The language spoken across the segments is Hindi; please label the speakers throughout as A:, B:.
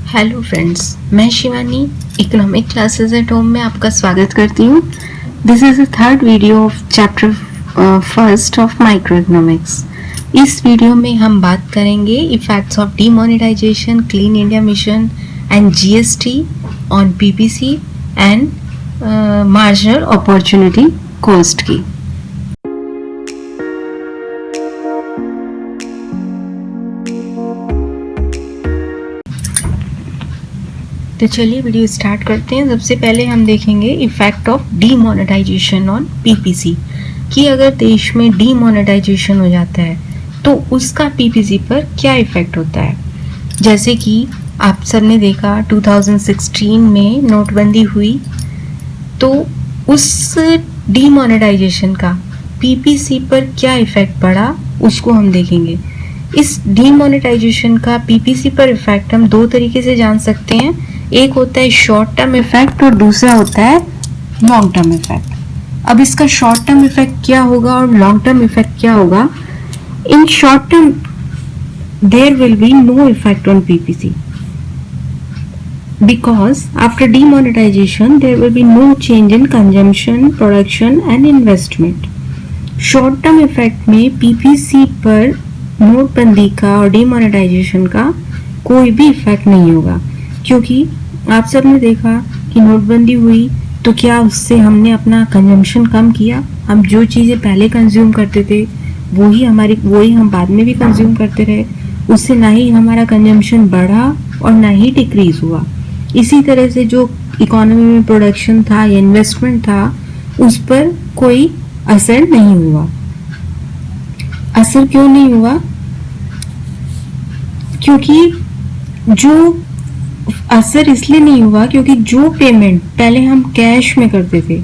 A: हेलो फ्रेंड्स, मैं Shivani economic classes at home में आपका स्वागत करती हूँ। This is the third video of chapter first of microeconomics. इस वीडियो में हम बात करेंगे effects of demonetization, clean India mission and GST on PPC and marginal opportunity cost की। तो चलिए वीडियो स्टार्ट करते हैं। सबसे पहले हम देखेंगे effect of demonetization on PPC कि अगर देश में डीमोनेटाइजेशन हो जाता है तो उसका पीपीसी पर क्या इफेक्ट होता है। जैसे कि आप सबने देखा 2016 में नोटबंदी हुई, तो उस डीमोनेटाइजेशन का पीपीसी पर क्या इफेक्ट पड़ा उसको हम देखेंगे। इस डीमोनेटाइजेशन का पीपीसी पर इफेक्ट हम दो तरीके से जान सकते हैं। एक होता है शॉर्ट टर्म इफेक्ट और दूसरा होता है लॉन्ग टर्म इफेक्ट। अब इसका शॉर्ट टर्म इफेक्ट क्या होगा और लॉन्ग टर्म इफेक्ट क्या होगा। In short term there will be no effect on PPC because after demonetization there will be no change in consumption, production and investment. Short term effect में पीपीसी पर नोटबंदी का और डीमोनेटाइजेशन का कोई भी इफेक्ट नहीं होगा, क्योंकि आप सब ने देखा कि नोटबंदी हुई तो क्या उससे हमने अपना कंजम्पशन कम किया। हम जो चीज़ें पहले कंज्यूम करते थे वही हम बाद में भी कंज्यूम करते रहे। उससे ना ही हमारा कंजम्पशन बढ़ा और ना ही डिक्रीज हुआ। इसी तरह से जो इकोनॉमी में प्रोडक्शन था या इन्वेस्टमेंट था उस पर कोई असर नहीं हुआ। असर क्यों नहीं हुआ? क्योंकि जो असर इसलिए नहीं हुआ क्योंकि जो पेमेंट पहले हम कैश में करते थे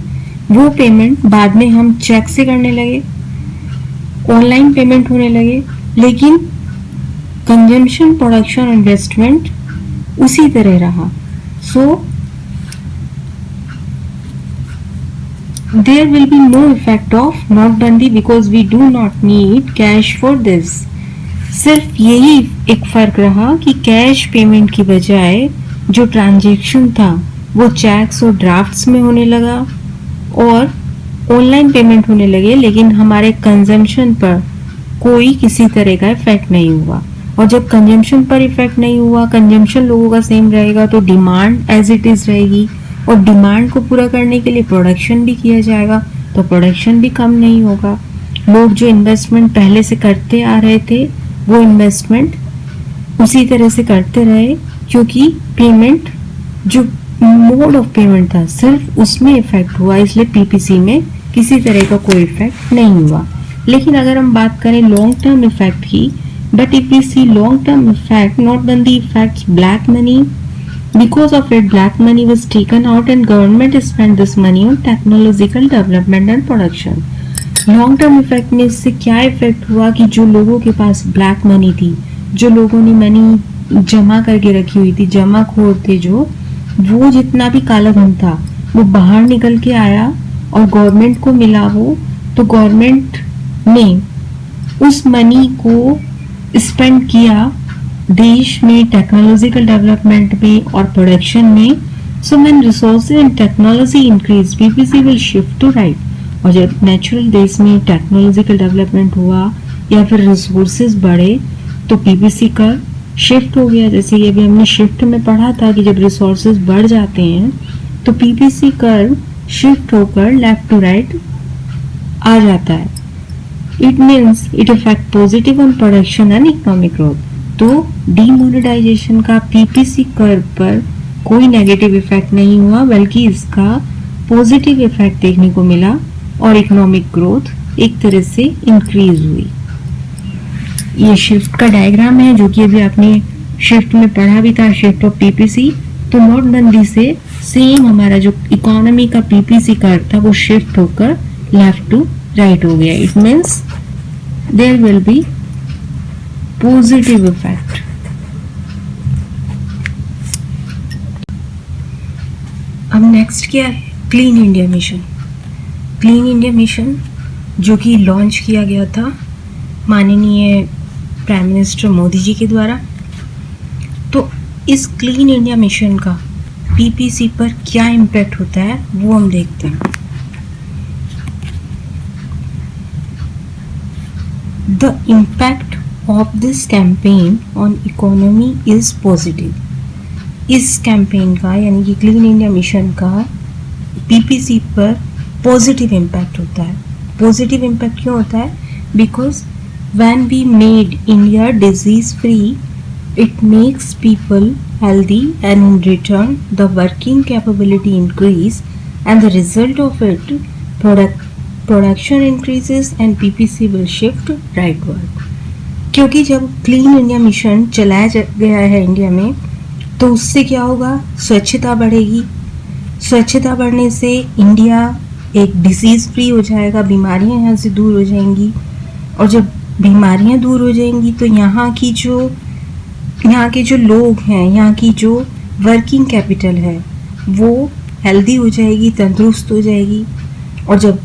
A: वो पेमेंट बाद में हम चेक से करने लगे, ऑनलाइन पेमेंट होने लगे, लेकिन कंजम्पशन, प्रोडक्शन, इन्वेस्टमेंट उसी तरह रहा। सो there will be no effect of नोटबंदी because we do not need cash for this। सिर्फ यही एक फर्क रहा कि कैश पेमेंट की बजाय जो ट्रांजैक्शन था वो चेक्स और ड्राफ्ट्स में होने लगा और ऑनलाइन पेमेंट होने लगे, लेकिन हमारे कंजम्पशन पर कोई किसी तरह का इफेक्ट नहीं हुआ। और जब कंजम्पशन पर इफेक्ट नहीं हुआ, कंजम्पशन लोगों का सेम रहेगा, तो डिमांड एज इट इज रहेगी और डिमांड को पूरा करने के लिए प्रोडक्शन भी किया जाएगा, तो प्रोडक्शन भी कम नहीं होगा। लोग जो इन्वेस्टमेंट पहले से करते आ रहे थे वो इन्वेस्टमेंट उसी तरह से करते रहे, क्योंकि पेमेंट जो मोड ऑफ पेमेंट था सिर्फ उसमें इफेक्ट हुआ, इसलिए पीपीसी में किसी तरह का कोई इफेक्ट नहीं हुआ। लेकिन अगर हम बात करें लॉन्ग टर्म इफेक्ट की, but if we see long term effect, नोटबंदी effects black money. Because of it, black money was taken out and government spent this money on technological development and production. Long term effect में इससे क्या इफेक्ट हुआ कि जो लोगों के पास ब्लैक मनी थी, जो लोगों ने मनी जमा करके रखी हुई थी, जमाखोर थे जो, वो जितना भी काला धन था वो बाहर निकल के आया और गवर्नमेंट को मिला वो, तो गवर्नमेंट ने उस मनी को स्पेंड किया देश में टेक्नोलॉजिकल डेवलपमेंट में और प्रोडक्शन में। So when resources and technology increase, PPC will shift to right. और जब नेचुरल देश में टेक्नोलॉजिकल डेवलपमेंट हुआ या फिर रिसोर्सेज बढ़े तो पीपीसी का शिफ्ट हो गया। जैसे कि अभी हमने शिफ्ट में पढ़ा था कि जब रिसोर्सेज बढ़ जाते हैं तो पीपीसी कर्व शिफ्ट होकर लेफ्ट टू राइट आ जाता है। It means it effect positive on production and economic growth. तो डीमोनेटाइजेशन का पीपीसी कर्व पर कोई नेगेटिव इफेक्ट नहीं हुआ, बल्कि इसका पॉजिटिव इफेक्ट देखने को मिला और इकोनॉमिक ग्रोथ एक तरह से इंक्रीज हुई। ये शिफ्ट का डायग्राम है जो कि अभी आपने शिफ्ट में पढ़ा भी था, शिफ्ट ऑफ पीपीसी। तो नोटबंदी से सेम हमारा जो इकोनॉमी का पीपीसी कर्व था वो शिफ्ट होकर लेफ्ट टू राइट हो गया। It means there will be positive effect. अब नेक्स्ट क्या है? Clean India mission. Clean India mission जो कि लॉन्च किया गया था माननीय प्राइम मिनिस्टर मोदी जी के द्वारा। तो इस क्लीन इंडिया मिशन का पीपीसी पर क्या इम्पैक्ट होता है वो हम देखते हैं। The impact of this campaign on economy is positive. इस कैंपेन का यानी कि क्लीन इंडिया मिशन का पीपीसी पर पॉजिटिव इम्पैक्ट होता है। पॉजिटिव इम्पैक्ट क्यों होता है? Because when we made India disease free, it makes people healthy, and in return the working capability increase, and the result of it production increases and PPC will shift rightward। क्योंकि जब क्लीन इंडिया मिशन चलाया गया है इंडिया में, तो उससे क्या होगा? स्वच्छता बढ़ेगी। स्वच्छता बढ़ने से इंडिया एक डिसीज़ फ्री हो जाएगा, बीमारियां यहाँ से दूर हो जाएंगी, और जब बीमारियां दूर हो जाएंगी तो यहाँ के जो लोग हैं, यहाँ की जो वर्किंग कैपिटल है वो हेल्दी हो जाएगी, तंदुरुस्त हो जाएगी। और जब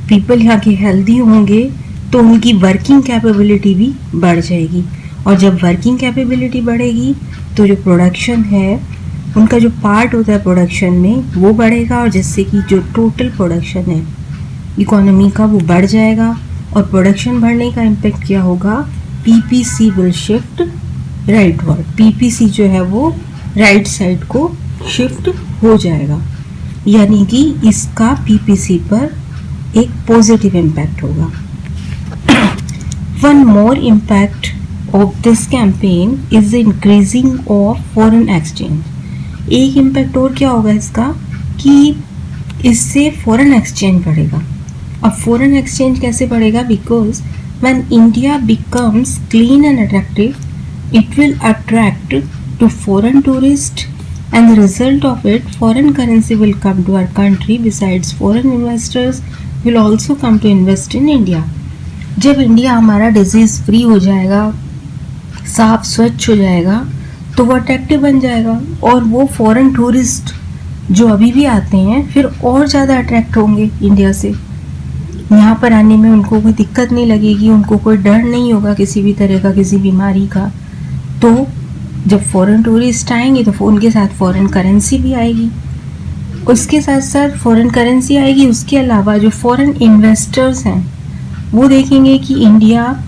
A: पीपल यहाँ के हेल्दी होंगे तो उनकी वर्किंग कैपेबिलिटी भी बढ़ जाएगी, और जब वर्किंग कैपेबिलिटी बढ़ेगी तो जो प्रोडक्शन है, उनका जो पार्ट होता है प्रोडक्शन में, वो बढ़ेगा, और जिससे कि जो टोटल प्रोडक्शन है इकोनॉमी का वो बढ़ जाएगा। और प्रोडक्शन बढ़ने का इम्पेक्ट क्या होगा? PPC will shift rightward. PPC जो है वो राइट साइड को शिफ्ट हो जाएगा, यानी कि इसका पीपीसी पर एक पॉजिटिव इम्पैक्ट होगा। One more impact of this campaign is the increasing of foreign exchange. एक इम्पैक्ट और क्या होगा इसका कि इससे फॉरेन एक्सचेंज बढ़ेगा। अब फॉरेन एक्सचेंज कैसे बढ़ेगा? Because when India becomes clean and attractive, it will attract to foreign tourists, and the result of it, foreign currency will come to our country. Besides, foreign investors will also come to invest in India। जब इंडिया हमारा डिजीज़ फ्री हो जाएगा, साफ स्वच्छ हो जाएगा, तो वो अट्रैक्टिव बन जाएगा, और वो फॉरेन टूरिस्ट जो अभी भी आते हैं फिर और ज़्यादा अट्रैक्ट होंगे इंडिया से। यहाँ पर आने में उनको कोई दिक्कत नहीं लगेगी, उनको कोई डर नहीं होगा किसी भी तरह का, किसी बीमारी का। तो जब फॉरेन टूरिस्ट आएंगे तो उनके साथ फॉरेन करेंसी भी आएगी। उसके साथ साथ फॉरेन करेंसी आएगी, उसके अलावा जो फॉरेन इन्वेस्टर्स हैं वो देखेंगे कि इंडिया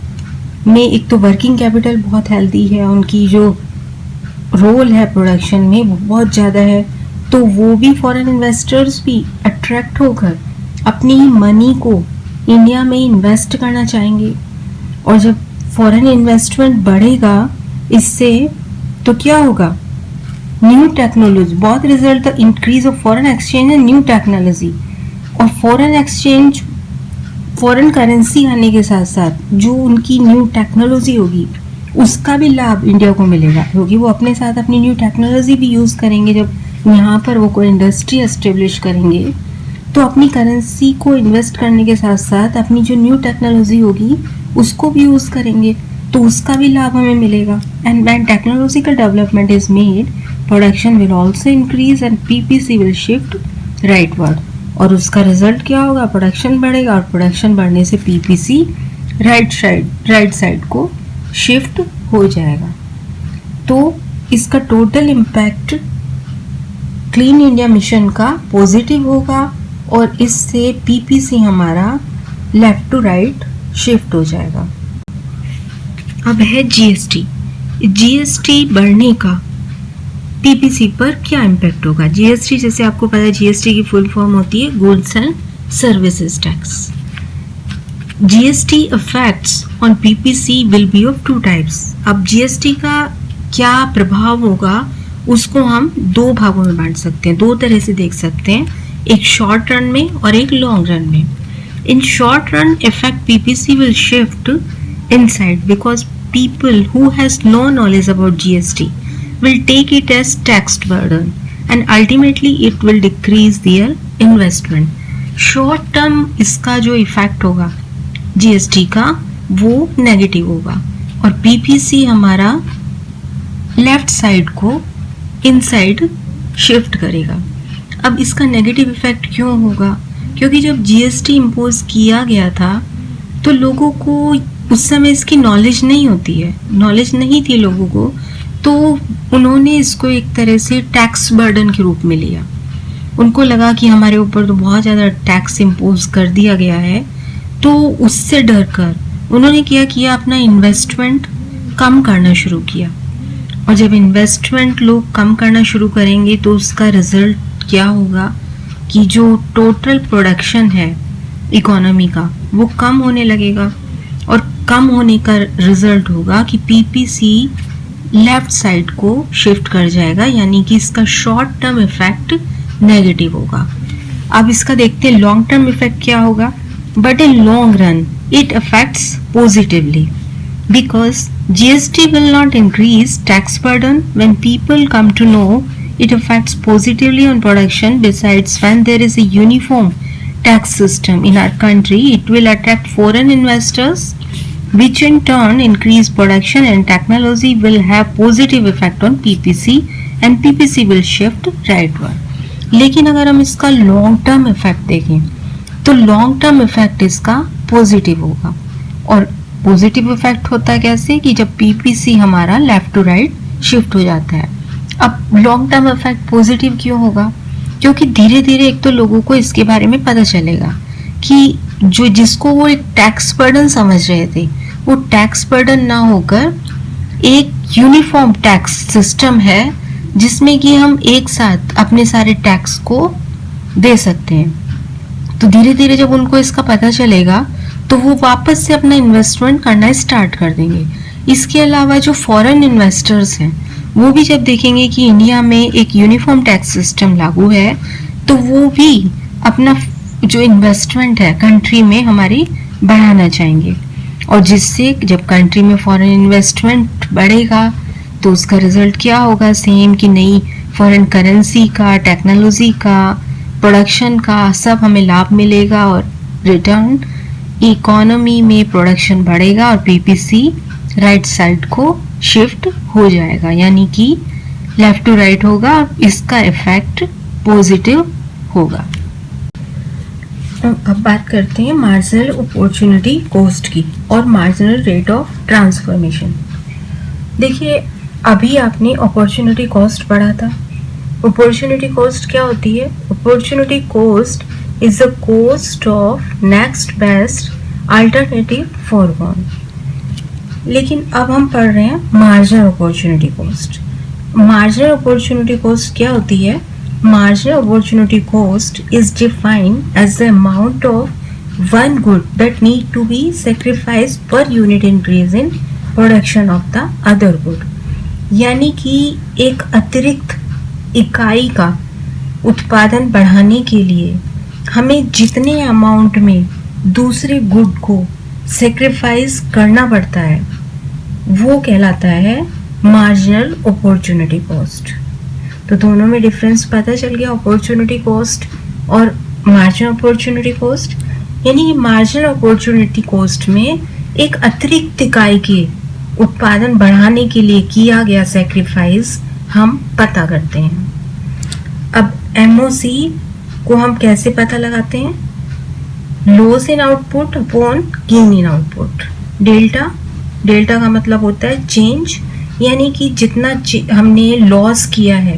A: में एक तो वर्किंग कैपिटल बहुत हेल्दी है, उनकी जो रोल है प्रोडक्शन में वो बहुत ज़्यादा है, तो वो भी फॉरेन इन्वेस्टर्स भी अट्रैक्ट होकर अपनी मनी को इंडिया में इन्वेस्ट करना चाहेंगे। और जब फॉरेन इन्वेस्टमेंट बढ़ेगा इससे तो क्या होगा? न्यू टेक्नोलॉजी, बहुत result the increase of foreign exchange and new technology. और फॉरेन एक्सचेंज, फॉरेन करेंसी आने के साथ साथ जो उनकी न्यू टेक्नोलॉजी होगी उसका भी लाभ इंडिया को मिलेगा, क्योंकि वो अपने साथ अपनी न्यू टेक्नोलॉजी भी यूज़ करेंगे। जब यहाँ पर वो कोई इंडस्ट्री एस्टेब्लिश करेंगे तो अपनी करेंसी को इन्वेस्ट करने के साथ साथ अपनी जो न्यू टेक्नोलॉजी होगी उसको भी यूज़ करेंगे, तो उसका भी लाभ हमें मिलेगा। And when technological development is made, production will also increase and PPC will shift rightward. और उसका रिजल्ट क्या होगा? प्रोडक्शन बढ़ेगा, और प्रोडक्शन बढ़ने से पीपीसी राइट साइड को शिफ्ट हो जाएगा। तो इसका total impact clean India mission का पॉजिटिव होगा, और इससे पीपीसी हमारा लेफ्ट टू राइट शिफ्ट हो जाएगा। अब है जीएसटी। जीएसटी बढ़ने का पीपीसी पर क्या इम्पैक्ट होगा? जीएसटी, जैसे आपको पता है, जीएसटी की फुल फॉर्म होती है goods and services tax. GST effects on PPC will B of two types. अब जीएसटी का क्या प्रभाव होगा उसको हम दो भागों में बांट सकते हैं, दो तरह से देख सकते हैं, एक शॉर्ट रन में और एक लॉन्ग रन में। In short run effect PPC will shift inside because people who has no knowledge about GST will take it as taxed burden and ultimately it will decrease their investment। short term इसका जो इफेक्ट होगा GST का वो नेगेटिव होगा, और PPC हमारा लेफ्ट साइड को इनसाइड शिफ्ट करेगा। अब इसका नेगेटिव इफेक्ट क्यों होगा? क्योंकि जब GST इम्पोज किया गया था तो लोगों को उस समय इसकी नॉलेज नहीं होती है, नॉलेज नहीं थी लोगों को, तो उन्होंने इसको एक तरह से टैक्स बर्डन के रूप में लिया। उनको लगा कि हमारे ऊपर तो बहुत ज़्यादा टैक्स इम्पोज कर दिया गया है, तो उससे डर कर उन्होंने क्या किया, अपना इन्वेस्टमेंट कम करना शुरू किया। और जब इन्वेस्टमेंट लोग कम करना शुरू करेंगे तो उसका रिजल्ट क्या होगा कि जो टोटल प्रोडक्शन है इकोनॉमी का वो कम होने लगेगा, और कम होने का रिजल्ट होगा कि पीपीसी लेफ्ट साइड को शिफ्ट कर जाएगा, यानी कि इसका शॉर्ट टर्म इफेक्ट नेगेटिव होगा। अब इसका देखते हैं लॉन्ग टर्म इफेक्ट क्या होगा। But in long run it affects positively because GST will not increase tax burden when people come to know it affects positively on production. Besides, when there is a uniform tax system in our country, it will attract foreign investors, which in turn increase production, and technology will have positive effect on PPC and PPC will shift rightward. लेकिन अगर हम इसका लॉन्ग टर्म इफेक्ट देखें तो लॉन्ग टर्म इफेक्ट इसका पॉजिटिव होगा। और पॉजिटिव इफेक्ट होता है कैसे कि जब पीपीसी हमारा लेफ्ट टू राइट शिफ्ट हो जाता है। अब लॉन्ग टर्म इफेक्ट पॉजिटिव क्यों होगा, क्योंकि धीरे धीरे एक तो लोगों को इसके बारे में पता चलेगा कि जो जिसको वो एक टैक्स बर्डन समझ रहे थे वो टैक्स बर्डन ना होकर एक यूनिफॉर्म टैक्स सिस्टम है जिसमें कि हम एक साथ अपने सारे टैक्स को दे सकते हैं। तो धीरे धीरे जब उनको इसका पता चलेगा तो वो वापस से अपना इन्वेस्टमेंट करना स्टार्ट कर देंगे। इसके अलावा जो फॉरेन इन्वेस्टर्स हैं वो भी जब देखेंगे कि इंडिया में एक यूनिफॉर्म टैक्स सिस्टम लागू है तो वो भी अपना जो इन्वेस्टमेंट है कंट्री में हमारी बढ़ाना चाहेंगे। और जिससे जब कंट्री में फॉरेन इन्वेस्टमेंट बढ़ेगा तो उसका रिजल्ट क्या होगा, सेम कि नई फॉरेन करेंसी का, टेक्नोलॉजी का, प्रोडक्शन का सब हमें लाभ मिलेगा और रिटर्न इकोनॉमी में प्रोडक्शन बढ़ेगा और पीपीसी राइट साइड को शिफ्ट हो जाएगा, यानी कि लेफ्ट टू राइट होगा। इसका इफेक्ट पॉजिटिव होगा। अब बात करते हैं मार्जिनल अपॉर्चुनिटी कॉस्ट की और मार्जिनल रेट ऑफ ट्रांसफॉर्मेशन। देखिए अभी आपने अपॉर्चुनिटी कॉस्ट पढ़ा था। अपॉर्चुनिटी कॉस्ट क्या होती है? Opportunity cost is the cost of next best alternative foregone। लेकिन अब हम पढ़ रहे हैं marginal opportunity cost. Marginal opportunity cost क्या होती है? Marginal opportunity cost is defined as the amount of one good that need to be sacrifice per unit increase in production of the other good, यानी कि एक अतिरिक्त इकाई का उत्पादन बढ़ाने के लिए हमें जितने अमाउंट में दूसरे गुड को सेक्रीफाइस करना पड़ता है वो कहलाता है मार्जिनल अपॉर्चुनिटी कॉस्ट। तो दोनों में डिफरेंस पता चल गया, अपॉर्चुनिटी कॉस्ट और मार्जिनल अपॉर्चुनिटी कॉस्ट। यानी कि मार्जिनल अपॉर्चुनिटी कॉस्ट में एक अतिरिक्त इकाई के उत्पादन बढ़ाने के लिए किया गया सेक्रीफाइस हम पता करते हैं। अब एमओसी को हम कैसे पता लगाते हैं? Loss in output upon gain in output. Delta का मतलब होता है चेंज, यानी कि जितना हमने लॉस किया है,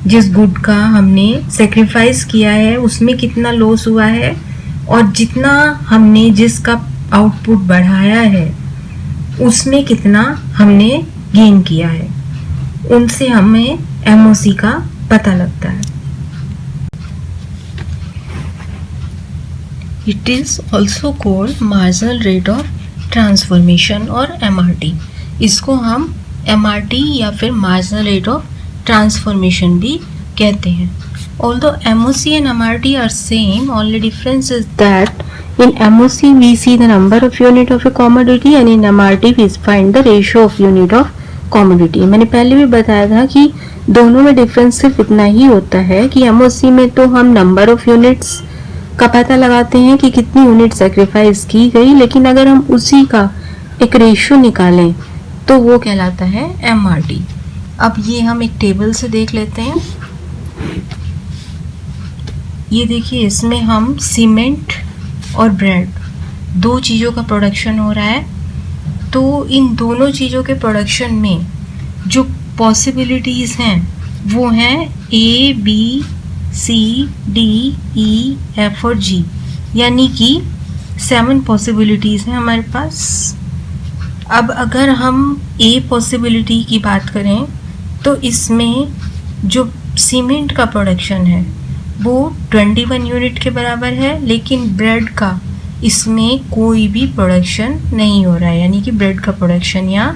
A: जिस गुड का हमने सेक्रीफाइस किया है उसमें कितना लॉस हुआ है, और जितना हमने जिसका आउटपुट बढ़ाया है उसमें कितना हमने गेन किया है, उनसे हमें एमओसी का पता लगता है। It is also called marginal rate of transformation और MRT। इसको हम MRT या फिर मार्जिनल रेट ऑफ ट्रांसफॉर्मेशन भी कहते हैं। Although MOC and MRT are same, only difference is that in MOC we see the number of unit of a commodity and in MRT we find the ratio of unit of commodity। मैंने पहले भी बताया था कि दोनों में डिफरेंस सिर्फ इतना ही होता है कि MOC में तो हम नंबर ऑफ यूनिट्स का पता लगाते हैं कि कितनी यूनिट सेक्रीफाइस की गई, लेकिन अगर हम उसी का एक रेशियो निकालें तो वो कहलाता है MRT। अब ये हम एक टेबल से देख लेते हैं। ये देखिए, इसमें हम सीमेंट और ब्रेड दो चीज़ों का प्रोडक्शन हो रहा है। तो इन दोनों चीज़ों के प्रोडक्शन में जो पॉसिबिलिटीज़ हैं वो हैं A, B, C, D, E, F और G, यानी कि 7 पॉसिबिलिटीज़ हैं हमारे पास। अब अगर हम A पॉसिबिलिटी की बात करें तो इसमें जो सीमेंट का प्रोडक्शन है वो 21 यूनिट के बराबर है, लेकिन ब्रेड का इसमें कोई भी प्रोडक्शन नहीं हो रहा है, यानी कि ब्रेड का प्रोडक्शन यहाँ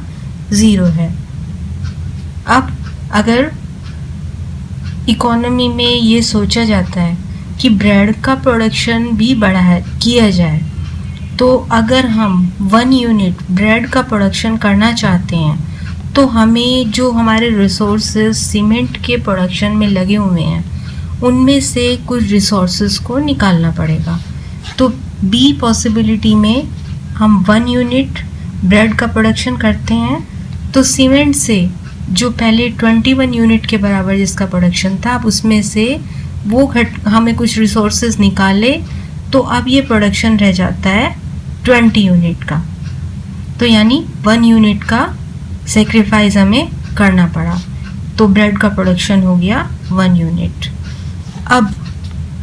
A: 0 है। अब अगर इकोनॉमी में ये सोचा जाता है कि ब्रेड का प्रोडक्शन भी किया जाए, तो अगर हम 1 यूनिट ब्रेड का प्रोडक्शन करना चाहते हैं तो हमें जो हमारे रिसोर्सेज सीमेंट के प्रोडक्शन में लगे हुए हैं उनमें से कुछ रिसोर्सेज को निकालना पड़ेगा। तो बी पॉसिबिलिटी में हम 1 यूनिट ब्रेड का प्रोडक्शन करते हैं, तो सीमेंट से जो पहले 21 यूनिट के बराबर जिसका प्रोडक्शन था, अब उसमें से वो हमें कुछ रिसोर्सेज निकाले, तो अब ये प्रोडक्शन रह जाता है 20 यूनिट का। तो यानी 1 यूनिट का सेक्रीफाइस हमें करना पड़ा, तो ब्रेड का प्रोडक्शन हो गया 1 यूनिट। अब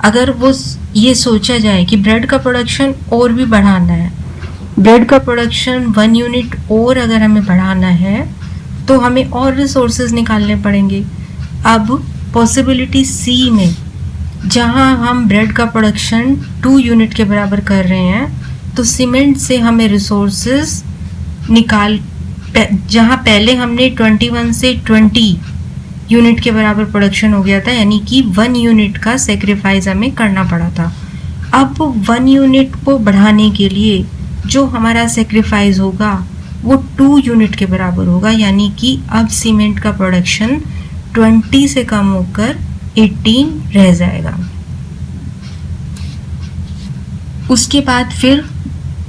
A: अगर वो ये सोचा जाए कि ब्रेड का प्रोडक्शन और भी बढ़ाना है, ब्रेड का प्रोडक्शन 1 यूनिट और अगर हमें बढ़ाना है तो हमें और रिसोर्सेज निकालने पड़ेंगे। अब पॉसिबिलिटी सी में जहाँ हम ब्रेड का प्रोडक्शन 2 यूनिट के बराबर कर रहे हैं, तो सीमेंट से हमें रिसोर्सेज जहाँ पहले हमने 21 से 20 यूनिट के बराबर प्रोडक्शन हो गया था, यानी कि 1 यूनिट का सेक्रीफाइस हमें करना पड़ा था। अब 1 यूनिट को बढ़ाने के लिए जो हमारा सेक्रीफाइस होगा वो 2 यूनिट के बराबर होगा, यानी कि अब सीमेंट का प्रोडक्शन 20 से कम होकर 18 रह जाएगा। उसके बाद फिर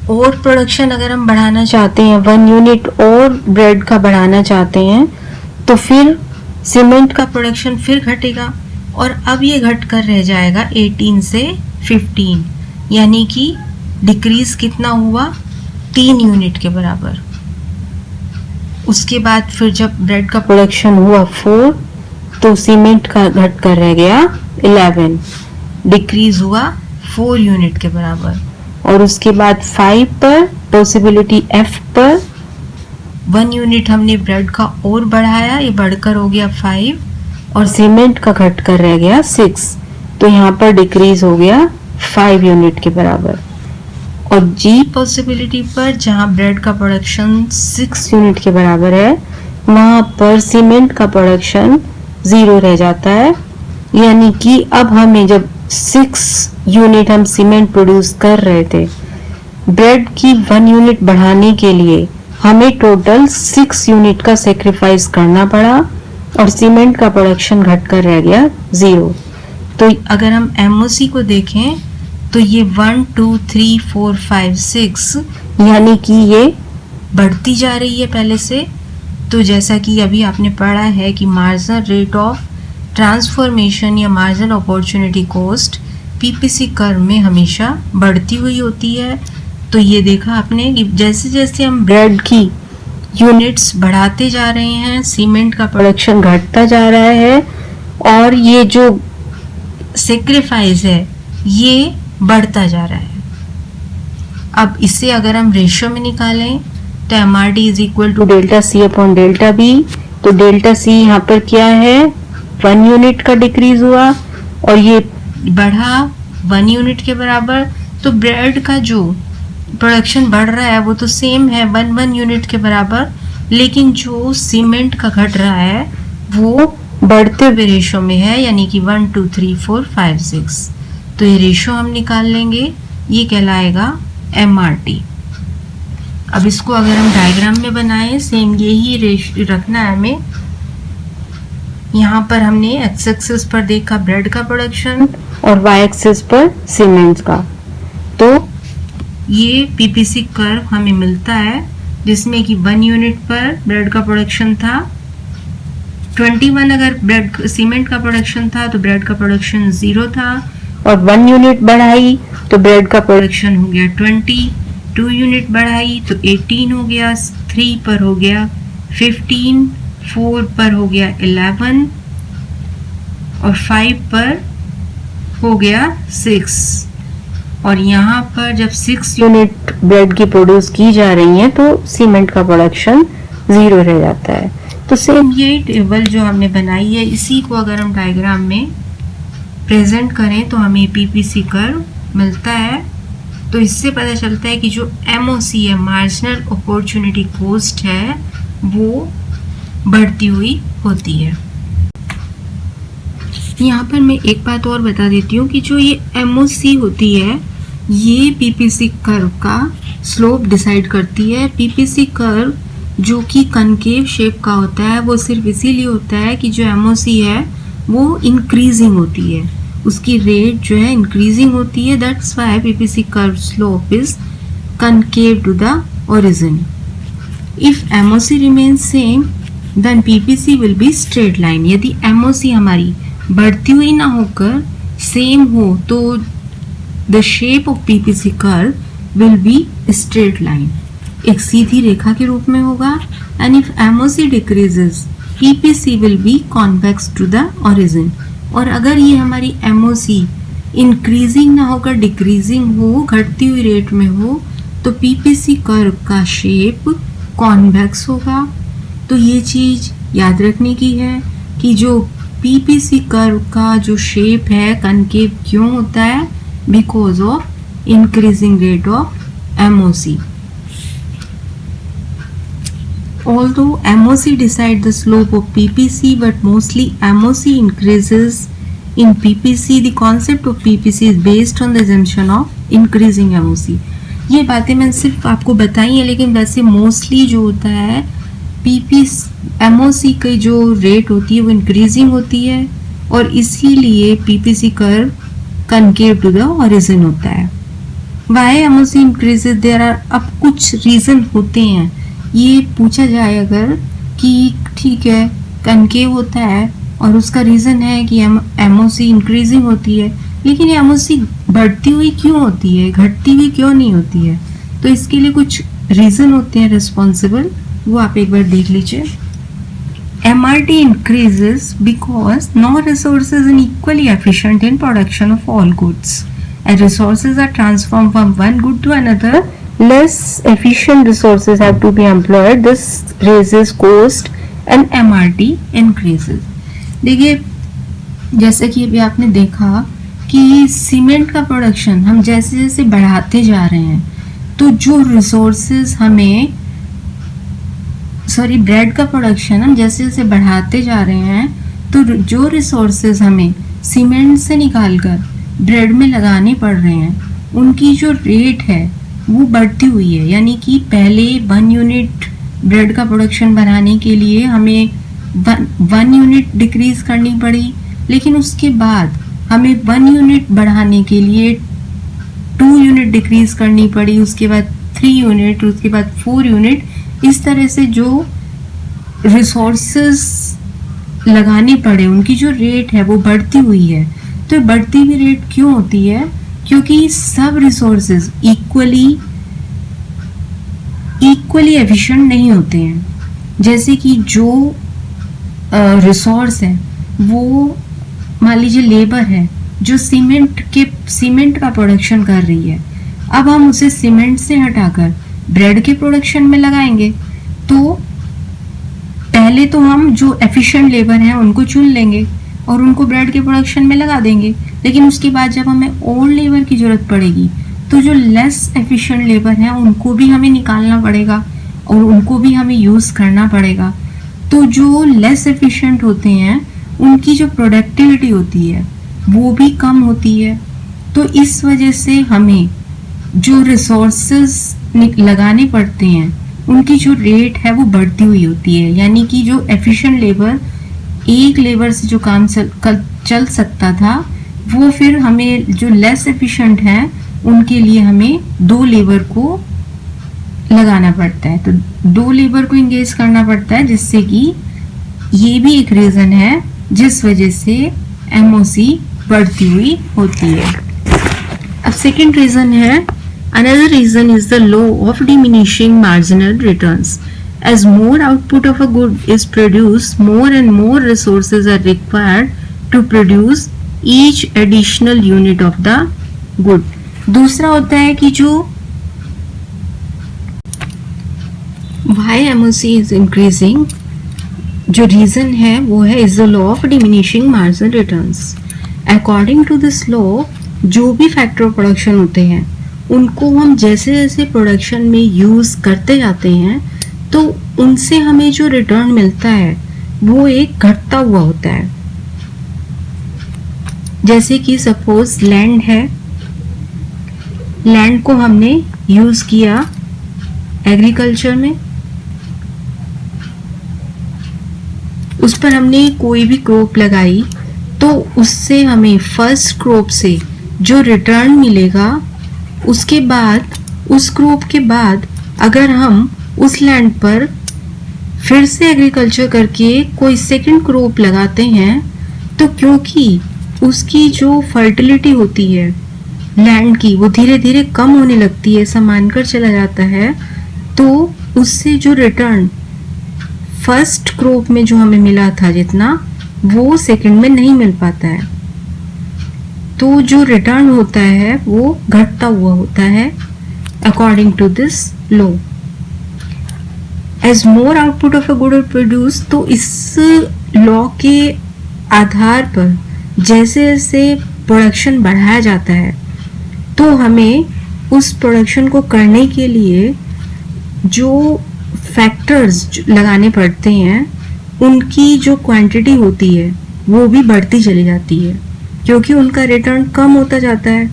A: और प्रोडक्शन अगर हम बढ़ाना चाहते हैं, 1 यूनिट और ब्रेड का बढ़ाना चाहते हैं, तो फिर सीमेंट का प्रोडक्शन फिर घटेगा और अब ये घटकर रह जाएगा 18 से 15, यानी कि डिक्रीज कितना हुआ 3 यूनिट के बराबर। उसके बाद फिर जब ब्रेड का प्रोडक्शन हुआ 4, तो सीमेंट का घटकर रह गया 11, डिक्रीज हुआ 4 यूनिट के बराबर। और उसके बाद 5 पर पॉसिबिलिटी F पर 1 यूनिट हमने ब्रेड का और बढ़ाया, ये बढ़कर हो गया 5 और सीमेंट का घटकर रह गया 6, तो यहाँ पर डिक्रीज हो गया 5 यूनिट के बराबर। और G पॉसिबिलिटी पर जहाँ ब्रेड का प्रोडक्शन 6 यूनिट के बराबर है, वहाँ पर सीमेंट का प्रोडक्शन 0 रह जाता है, यानी कि अब हमें जब 6 यूनिट हम सीमेंट प्रोड्यूस कर रहे थे, ब्रेड की 1 यूनिट बढ़ाने के लिए हमें टोटल 6 यूनिट का सेक्रीफाइस करना पड़ा और सीमेंट का प्रोडक्शन घटकर रह गया 0। तो अगर हम MOC को देखें तो ये 1 2 3 4 5 6 यानी कि ये बढ़ती जा रही है पहले से। तो जैसा कि अभी आपने पढ़ा है कि मार्जिनल रेट ऑफ ट्रांसफॉर्मेशन या marginal opportunity cost PPC curve में हमेशा बढ़ती हुई होती है। तो ये देखा आपने कि जैसे जैसे हम ब्रेड की यूनिट्स बढ़ाते जा रहे हैं, सीमेंट का प्रोडक्शन घटता जा रहा है और ये जो सेक्रीफाइस है ये बढ़ता जा रहा है। अब इसे अगर हम रेशियो में निकालें तो MRD is equal to delta C upon delta B। तो डेल्टा C यहाँ पर क्या है, 1 यूनिट का डिक्रीज हुआ और ये बढ़ा 1 यूनिट के बराबर। तो ब्रेड का जो प्रोडक्शन बढ़ रहा है वो तो सेम है 1 यूनिट के बराबर, लेकिन जो सीमेंट का घट रहा है वो बढ़ते हुए रेशो में है, यानी कि 1 2 3 4 5 6। तो ये रेशो हम निकाल लेंगे, ये कहलाएगा MRT। अब इसको अगर हम डायग्राम में बनाएं, सेम यही रेशो रखना है हमें। यहाँ पर हमने एक्स एक्सिस पर देखा ब्रेड का प्रोडक्शन और वाई एक्सिस पर सीमेंट का। तो ये PPC कर्व हमें मिलता है जिसमें कि 1 यूनिट पर ब्रेड का प्रोडक्शन था, 21 अगर ब्रेड सीमेंट का प्रोडक्शन था तो ब्रेड का प्रोडक्शन 0 था, और 1 यूनिट बढ़ाई तो ब्रेड का प्रोडक्शन हो गया 20, 2 यूनिट बढ़ाई तो 18 हो गया, 3 पर हो गया 15, 4 पर हो गया 11 और 5 पर हो गया 6, और यहाँ पर जब 6 यूनिट ब्रेड की प्रोड्यूस की जा रही है तो सीमेंट का प्रोडक्शन 0 रह जाता है। तो सेम ये टेबल जो हमने बनाई है, इसी को अगर हम डायग्राम में प्रेजेंट करें तो हमें पीपीसी कर्व मिलता है। तो इससे पता चलता है कि जो एमओसी है, मार्जिनल अपॉर्चुनिटी कॉस्ट है, वो बढ़ती हुई होती है। यहाँ पर मैं एक बात और बता देती हूँ कि जो ये एमओसी होती है, ये पीपीसी कर्व का स्लोप डिसाइड करती है। पीपीसी कर्व जो कि कनकेव शेप का होता है, वो सिर्फ इसीलिए होता है कि जो एमओसी है वो इंक्रीजिंग होती है, उसकी रेट जो है इंक्रीजिंग होती है। That's why PPC curve slope is concave to the origin. If MOC remains same then PPC will be straight line. यदि एमओसी हमारी बढ़ती हुई ना होकर सेम हो तो the shape of PPC curve will be straight line, एक सीधी रेखा के रूप में होगा। And if MOC decreases PPC will be convex to the origin. और अगर ये हमारी एमओसी इंक्रीजिंग ना होकर डिक्रीजिंग हो, घटती हुई रेट में हो, तो पीपीसी कर्व का शेप कॉन्वेक्स होगा। तो ये चीज याद रखने की है कि जो पीपीसी कर्व का जो शेप है कनकेव क्यों होता है, because of increasing rate of MOC. Although MOC decide the slope of PPC, but mostly MOC increases in PPC. The concept of PPC is based on the assumption of increasing MOC. ये बातें मैंने सिर्फ आपको बताई हैं, लेकिन वैसे मोस्टली जो होता है MOC की जो रेट होती है वो इंक्रीजिंग होती है, और इसीलिए PPC curve concave to the origin होता है। Why MOC increases? There are, अब कुछ रीजन होते हैं। ये पूछा जाए अगर कि ठीक है कनकेव होता है और उसका रीज़न है कि एमओसी इंक्रीजिंग होती है, लेकिन ये एमओसी बढ़ती हुई क्यों होती है, घटती हुई क्यों नहीं होती है? तो इसके लिए कुछ रीज़न होते हैं रिस्पॉन्सिबल, वो आप एक बार देख लीजिए। MRT increases because no resources are equally efficient in production of all goods. As resources are transformed from one good to another, less efficient resources have to be employed. This raises cost and MRT increases. देखिए जैसे कि अभी आपने देखा कि सीमेंट का प्रोडक्शन हम जैसे जैसे बढ़ाते जा रहे हैं, तो जो रिसोर्सेज हमें ब्रेड का प्रोडक्शन हम जैसे जैसे बढ़ाते जा रहे हैं, तो जो रिसोर्सेज हमें सीमेंट से निकालकर ब्रेड में लगाने पड़ रहे हैं, उनकी जो रेट है वो बढ़ती हुई है। यानी कि पहले 1 यूनिट ब्रेड का प्रोडक्शन बनाने के लिए हमें 1 यूनिट डिक्रीज करनी पड़ी, लेकिन उसके बाद हमें 1 यूनिट बढ़ाने के लिए 2 यूनिट डिक्रीज करनी पड़ी, उसके बाद 3 यूनिट, उसके बाद 4 यूनिट। इस तरह से जो रिसोर्सेस लगाने पड़े, उनकी जो रेट है वो बढ़ती हुई है। तो बढ़ती हुई रेट क्यों होती है? क्योंकि सब रिसोर्सेज इक्वली एफिशिएंट नहीं होते हैं। जैसे कि जो रिसोर्स है वो मान लीजिए लेबर है जो सीमेंट का प्रोडक्शन कर रही है, अब हम उसे सीमेंट से हटाकर ब्रेड के प्रोडक्शन में लगाएंगे, तो पहले तो हम जो एफिशिएंट लेबर हैं उनको चुन लेंगे और उनको ब्रेड के प्रोडक्शन में लगा देंगे, लेकिन उसके बाद जब हमें और लेबर की ज़रूरत पड़ेगी तो जो लेस एफिशिएंट लेबर हैं उनको भी हमें निकालना पड़ेगा और उनको भी हमें यूज़ करना पड़ेगा। तो जो लेस एफिशिएंट होते हैं उनकी जो प्रोडक्टिविटी होती है वो भी कम होती है। तो इस वजह से हमें जो रिसोर्सेज लगाने पड़ते हैं उनकी जो रेट है वो बढ़ती हुई होती है। यानी कि जो एफिशिएंट लेबर, एक लेबर से जो काम चल सकता था, वो फिर हमें जो लेस एफिशिएंट हैं उनके लिए हमें 2 लेबर को लगाना पड़ता है, तो 2 लेबर को इंगेज करना पड़ता है, जिससे कि ये भी एक रीज़न है जिस वजह से एमओसी बढ़ती हुई होती है। अब सेकेंड रीज़न है, another reason is the law of diminishing marginal returns. As more output of a good is produced, more and more resources are required to produce each additional unit of the good. दूसरा होता है कि जो why MOC is increasing, जो रीज़न है वो है is the law of diminishing marginal returns. According to this law, जो भी फैक्टर ऑफ प्रोडक्शन होते हैं उनको हम जैसे जैसे प्रोडक्शन में यूज़ करते जाते हैं तो उनसे हमें जो रिटर्न मिलता है वो एक घटता हुआ होता है. जैसे कि सपोज लैंड है, लैंड को हमने यूज़ किया एग्रीकल्चर में, उस पर हमने कोई भी क्रॉप लगाई तो उससे हमें फर्स्ट क्रॉप से जो रिटर्न मिलेगा उसके बाद उस क्रॉप के बाद अगर हम उस लैंड पर फिर से एग्रीकल्चर करके कोई सेकंड क्रॉप लगाते हैं तो क्योंकि उसकी जो फर्टिलिटी होती है लैंड की वो धीरे धीरे कम होने लगती है, ऐसा मानकर चला जाता है, तो उससे जो रिटर्न फर्स्ट क्रॉप में जो हमें मिला था जितना वो सेकंड में नहीं मिल पाता है. तो जो रिटर्न होता है वो घटता हुआ होता है according to this law. As more output of a good produce, तो इस लॉ के आधार पर जैसे जैसे प्रोडक्शन बढ़ाया जाता है तो हमें उस प्रोडक्शन को करने के लिए जो फैक्टर्स लगाने पड़ते हैं उनकी जो क्वांटिटी होती है वो भी बढ़ती चली जाती है क्योंकि उनका रिटर्न कम होता जाता है.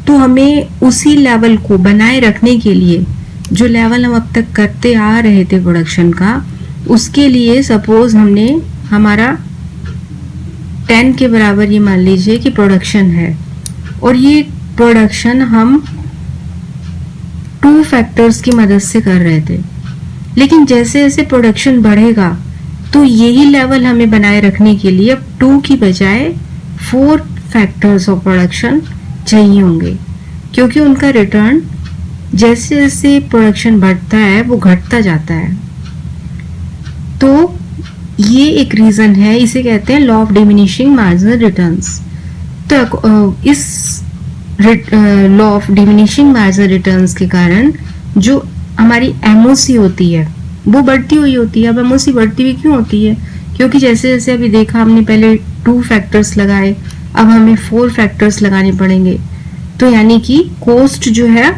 A: तो हमें उसी लेवल को बनाए रखने के लिए जो लेवल हम अब तक करते आ रहे थे प्रोडक्शन का, उसके लिए सपोज हमने हमारा 10 के बराबर ये मान लीजिए कि प्रोडक्शन है और ये प्रोडक्शन हम 2 फैक्टर्स की मदद से कर रहे थे, लेकिन जैसे जैसे प्रोडक्शन बढ़ेगा तो यही लेवल हमें बनाए रखने के लिए अब 2 की बजाय 4 फैक्टर्स ऑफ प्रोडक्शन चाहिए होंगे क्योंकि उनका रिटर्न जैसे जैसे प्रोडक्शन बढ़ता है वो घटता जाता है. तो ये एक रीज़न है, इसे कहते हैं law of diminishing marginal returns. तो इस law of diminishing marginal returns के कारण जो हमारी एमओसी होती है वो बढ़ती हुई होती है. अब एमओसी बढ़ती हुई क्यों होती है? क्योंकि जैसे जैसे अभी देखा हमने पहले 2 फैक्टर्स लगाए, अब हमें 4 फैक्टर्स लगाने पड़ेंगे. तो यानी कि कॉस्ट जो है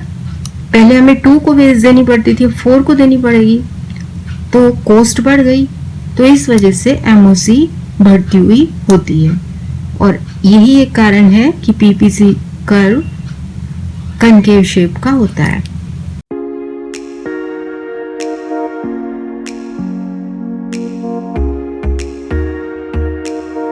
A: पहले हमें 2 को वेज देनी पड़ती थी, 4 को देनी पड़ेगी, तो कॉस्ट बढ़ गई. तो इस वजह से एमओसी बढ़ती हुई होती है और यही एक कारण है कि पीपीसी कर्व कनकेव शेप का होता है.